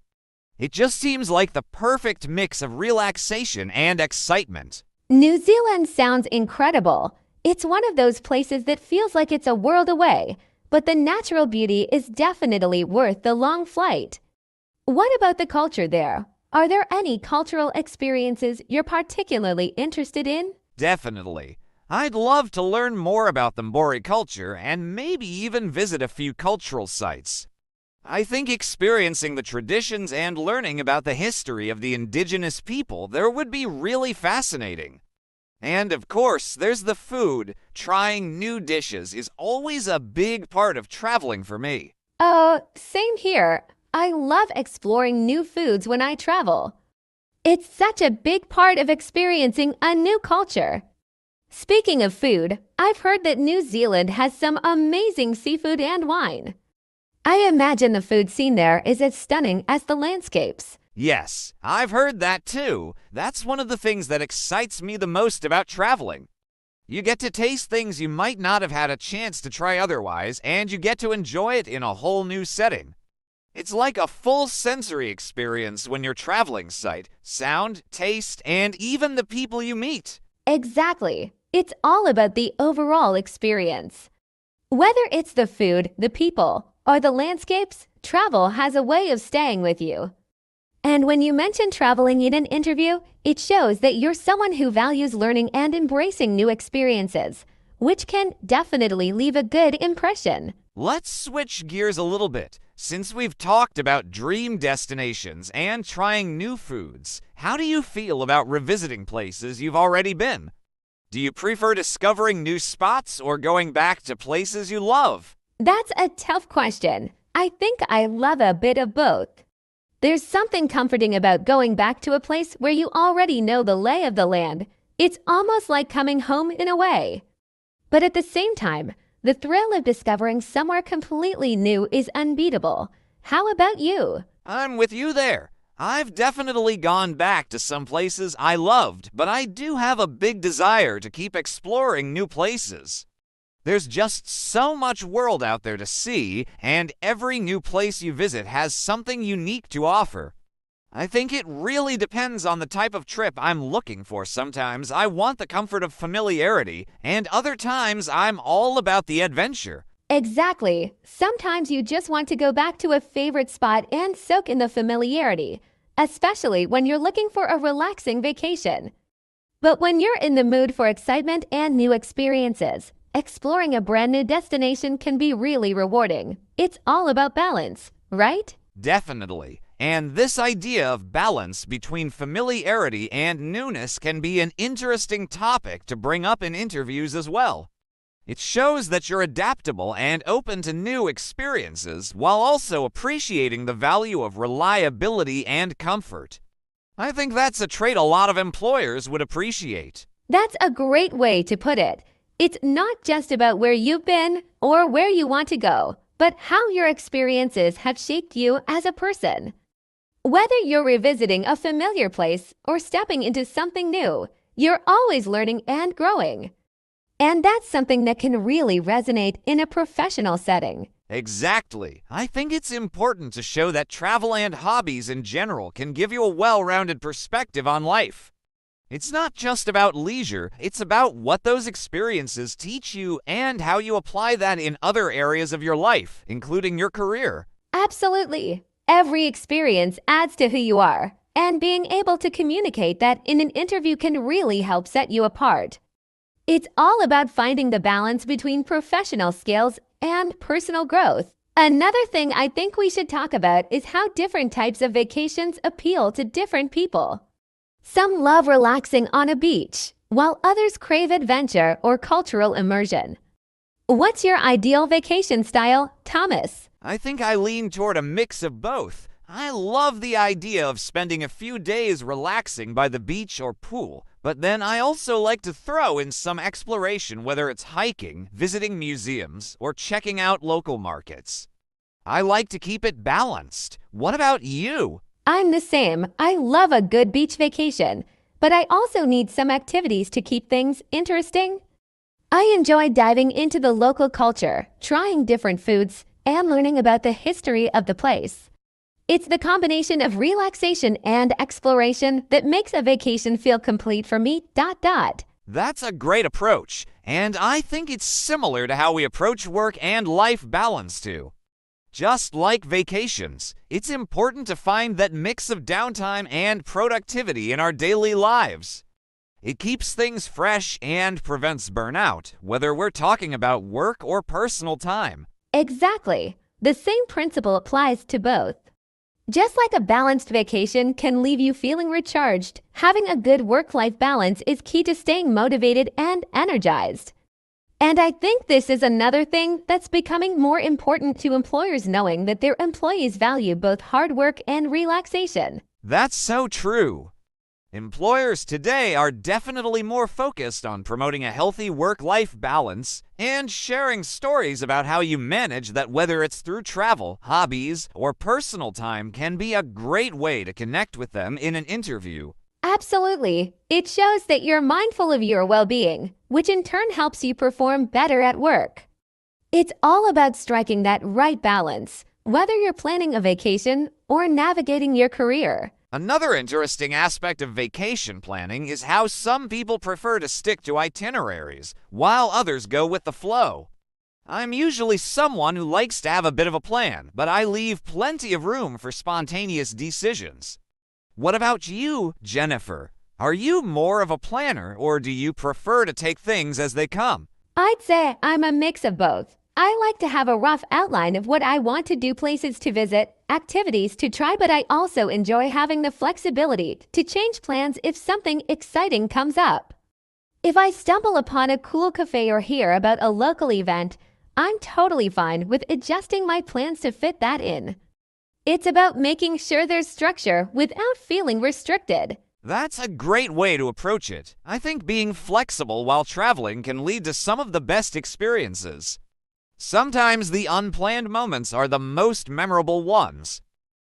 It just seems like the perfect mix of relaxation and excitement. New Zealand sounds incredible. It's one of those places that feels like it's a world away, but the natural beauty is definitely worth the long flight. What about the culture there? Are there any cultural experiences you're particularly interested in? Definitely. I'd love to learn more about the Maori culture and maybe even visit a few cultural sites. I think experiencing the traditions and learning about the history of the indigenous people there would be really fascinating. And of course, there's the food. Trying new dishes is always a big part of traveling for me. Same here. I love exploring new foods when I travel. It's such a big part of experiencing a new culture. Speaking of food, I've heard that New Zealand has some amazing seafood and wine. I imagine the food scene there is as stunning as the landscapes. Yes, I've heard that too. That's one of the things that excites me the most about traveling. You get to taste things you might not have had a chance to try otherwise, and you get to enjoy it in a whole new setting. It's like a full sensory experience when you're traveling sight, sound, taste, and even the people you meet. Exactly. It's all about the overall experience. Whether it's the food, the people, or the landscapes, travel has a way of staying with you. And when you mention traveling in an interview, it shows that you're someone who values learning and embracing new experiences, which can definitely leave a good impression. Let's switch gears a little bit. Since we've talked about dream destinations and trying new foods, how do you feel about revisiting places you've already been? Do you prefer discovering new spots or going back to places you love? That's a tough question. I think I love a bit of both. There's something comforting about going back to a place where you already know the lay of the land. It's almost like coming home in a way. But at the same time, the thrill of discovering somewhere completely new is unbeatable. How about you? I'm with you there. I've definitely gone back to some places I loved, but I do have a big desire to keep exploring new places. There's just so much world out there to see, and every new place you visit has something unique to offer. I think it really depends on the type of trip I'm looking for. Sometimes I want the comfort of familiarity, and other times I'm all about the adventure. Exactly. Sometimes you just want to go back to a favorite spot and soak in the familiarity, especially when you're looking for a relaxing vacation. But when you're in the mood for excitement and new experiences, exploring a brand new destination can be really rewarding. It's all about balance, right? Definitely. And this idea of balance between familiarity and newness can be an interesting topic to bring up in interviews as well. It shows that you're adaptable and open to new experiences while also appreciating the value of reliability and comfort. I think that's a trait a lot of employers would appreciate. That's a great way to put it. It's not just about where you've been or where you want to go, but how your experiences have shaped you as a person. Whether you're revisiting a familiar place or stepping into something new, you're always learning and growing. And that's something that can really resonate in a professional setting. Exactly. I think it's important to show that travel and hobbies in general can give you a well-rounded perspective on life. It's not just about leisure, it's about what those experiences teach you and how you apply that in other areas of your life, including your career. Absolutely. Every experience adds to who you are, and being able to communicate that in an interview can really help set you apart. It's all about finding the balance between professional skills and personal growth. Another thing I think we should talk about is how different types of vacations appeal to different people. Some love relaxing on a beach, while others crave adventure or cultural immersion. What's your ideal vacation style, Thomas? I think I lean toward a mix of both. I love the idea of spending a few days relaxing by the beach or pool, but then I also like to throw in some exploration, whether it's hiking, visiting museums, or checking out local markets. I like to keep it balanced. What about you? I'm the same. I love a good beach vacation, but I also need some activities to keep things interesting. I enjoy diving into the local culture, trying different foods, and learning about the history of the place. It's the combination of relaxation and exploration that makes a vacation feel complete for me. That's a great approach, and I think it's similar to how we approach work and life balance too. Just like vacations, it's important to find that mix of downtime and productivity in our daily lives. It keeps things fresh and prevents burnout, whether we're talking about work or personal time. Exactly. The same principle applies to both. Just like a balanced vacation can leave you feeling recharged, having a good work-life balance is key to staying motivated and energized. And I think this is another thing that's becoming more important to employers, knowing that their employees value both hard work and relaxation. That's so true. Employers today are definitely more focused on promoting a healthy work-life balance and sharing stories about how you manage that, whether it's through travel, hobbies, or personal time, can be a great way to connect with them in an interview. Absolutely. It shows that you're mindful of your well-being, which in turn helps you perform better at work. It's all about striking that right balance, whether you're planning a vacation or navigating your career. Another interesting aspect of vacation planning is how some people prefer to stick to itineraries, while others go with the flow. I'm usually someone who likes to have a bit of a plan, but I leave plenty of room for spontaneous decisions. What about you, Jennifer? Are you more of a planner, or do you prefer to take things as they come? I'd say I'm a mix of both. I like to have a rough outline of what I want to do, places to visit, activities to try, but I also enjoy having the flexibility to change plans if something exciting comes up. If I stumble upon a cool cafe or hear about a local event, I'm totally fine with adjusting my plans to fit that in. It's about making sure there's structure without feeling restricted. That's a great way to approach it. I think being flexible while traveling can lead to some of the best experiences. Sometimes the unplanned moments are the most memorable ones.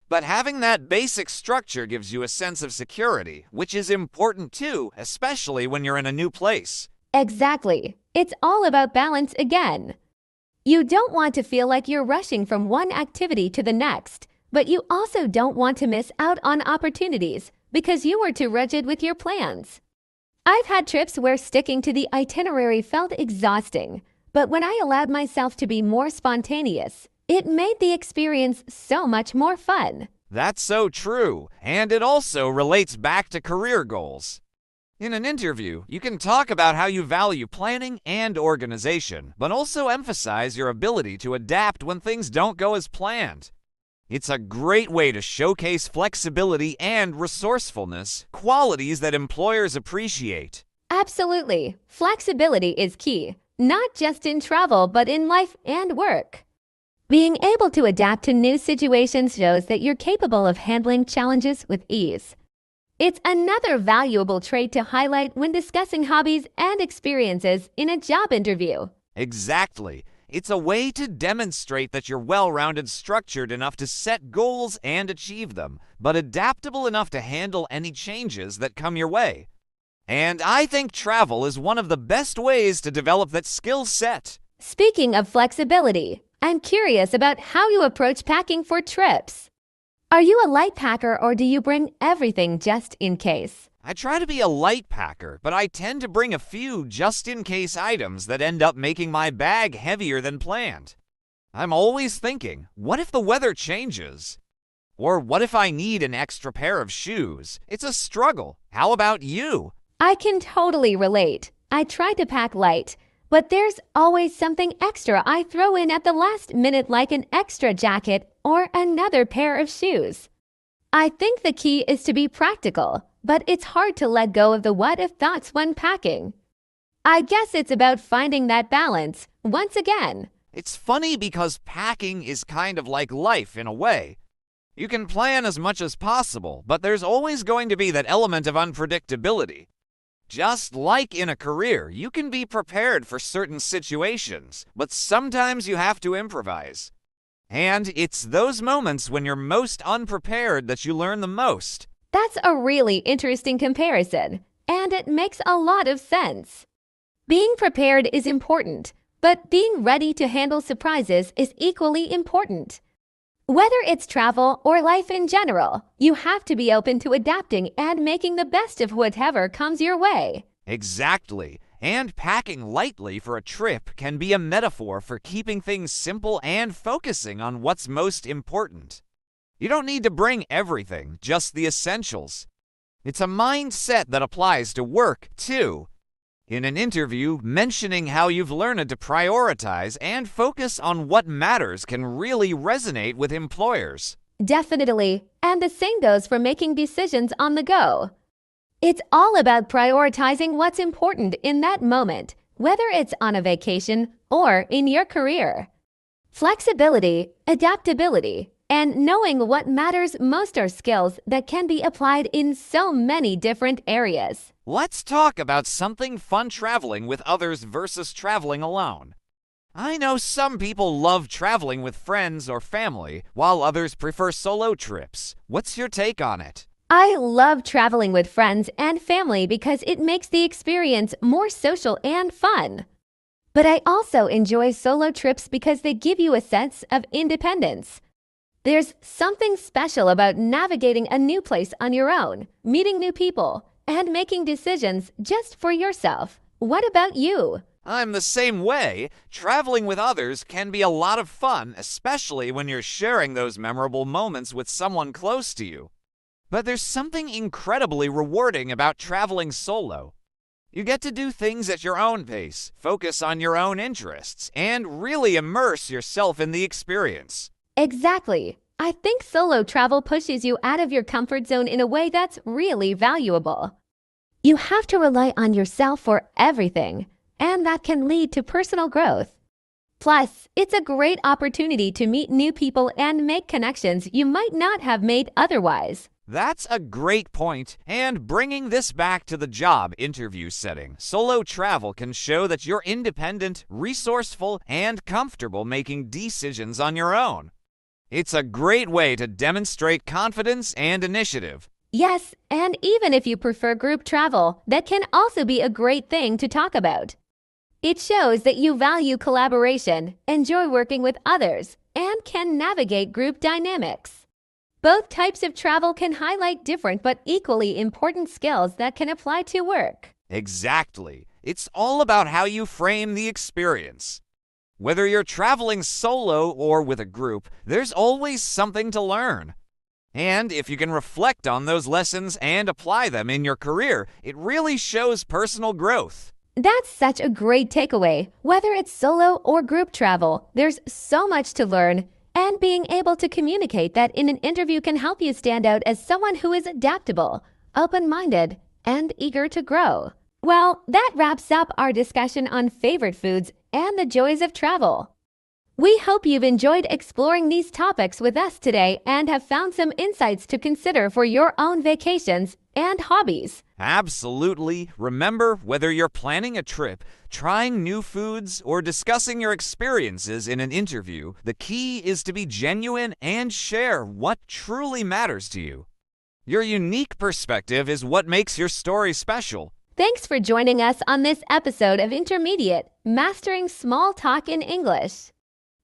But having that basic structure gives you a sense of security, which is important too, especially when you're in a new place. Exactly. It's all about balance again. You don't want to feel like you're rushing from one activity to the next, but you also don't want to miss out on opportunities because you were too rigid with your plans. I've had trips where sticking to the itinerary felt exhausting, but when I allowed myself to be more spontaneous, it made the experience so much more fun. That's so true, and it also relates back to career goals. In an interview, you can talk about how you value planning and organization, but also emphasize your ability to adapt when things don't go as planned. It's a great way to showcase flexibility and resourcefulness, qualities that employers appreciate. Absolutely. Flexibility is key, not just in travel, but in life and work. Being able to adapt to new situations shows that you're capable of handling challenges with ease. It's another valuable trait to highlight when discussing hobbies and experiences in a job interview. Exactly. It's a way to demonstrate that you're well-rounded, structured enough to set goals and achieve them, but adaptable enough to handle any changes that come your way. And I think travel is one of the best ways to develop that skill set. Speaking of flexibility, I'm curious about how you approach packing for trips. Are you a light packer or do you bring everything just in case? I try to be a light packer, but I tend to bring a few just-in-case items that end up making my bag heavier than planned. I'm always thinking, what if the weather changes? Or what if I need an extra pair of shoes? It's a struggle. How about you? I can totally relate. I try to pack light, but there's always something extra I throw in at the last minute, like an extra jacket or another pair of shoes. I think the key is to be practical, but it's hard to let go of the what-if thoughts when packing. I guess it's about finding that balance, once again. It's funny because packing is kind of like life in a way. You can plan as much as possible, but there's always going to be that element of unpredictability. Just like in a career, you can be prepared for certain situations, but sometimes you have to improvise. And it's those moments when you're most unprepared that you learn the most. That's a really interesting comparison, and it makes a lot of sense. Being prepared is important, but being ready to handle surprises is equally important. Whether it's travel or life in general, you have to be open to adapting and making the best of whatever comes your way. Exactly. And packing lightly for a trip can be a metaphor for keeping things simple and focusing on what's most important. You don't need to bring everything, just the essentials. It's a mindset that applies to work, too. In an interview, mentioning how you've learned to prioritize and focus on what matters can really resonate with employers. Definitely, and the same goes for making decisions on the go. It's all about prioritizing what's important in that moment, whether it's on a vacation or in your career. Flexibility, adaptability, And knowing what matters most are skills that can be applied in so many different areas. Let's talk about something fun traveling with others versus traveling alone. I know some people love traveling with friends or family, while others prefer solo trips. What's your take on it? I love traveling with friends and family because it makes the experience more social and fun. But I also enjoy solo trips because they give you a sense of independence. There's something special about navigating a new place on your own, meeting new people, and making decisions just for yourself. What about you? I'm the same way. Traveling with others can be a lot of fun, especially when you're sharing those memorable moments with someone close to you. But there's something incredibly rewarding about traveling solo. You get to do things at your own pace, focus on your own interests, and really immerse yourself in the experience. Exactly. I think solo travel pushes you out of your comfort zone in a way that's really valuable. You have to rely on yourself for everything, and that can lead to personal growth. Plus, it's a great opportunity to meet new people and make connections you might not have made otherwise. That's a great point, and bringing this back to the job interview setting, solo travel can show that you're independent, resourceful, and comfortable making decisions on your own. It's a great way to demonstrate confidence and initiative. Yes, and even if you prefer group travel, that can also be a great thing to talk about. It shows that you value collaboration, enjoy working with others, and can navigate group dynamics. Both types of travel can highlight different but equally important skills that can apply to work. Exactly. It's all about how you frame the experience. Whether you're traveling solo or with a group, there's always something to learn. And if you can reflect on those lessons and apply them in your career, it really shows personal growth. That's such a great takeaway. Whether it's solo or group travel, there's so much to learn, and being able to communicate that in an interview can help you stand out as someone who is adaptable, open-minded, and eager to grow. Well, that wraps up our discussion on favorite foods and the joys of travel. We hope you've enjoyed exploring these topics with us today and have found some insights to consider for your own vacations and hobbies. Absolutely. Remember, whether you're planning a trip, trying new foods, or discussing your experiences in an interview, the key is to be genuine and share what truly matters to you. Your unique perspective is what makes your story special. Thanks for joining us on this episode of Intermediate, Mastering Small Talk in English.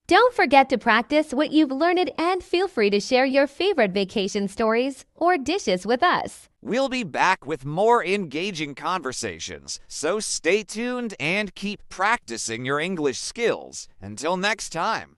Don't forget to practice what you've learned and feel free to share your favorite vacation stories or dishes with us. We'll be back with more engaging conversations, so stay tuned and keep practicing your English skills. Until next time.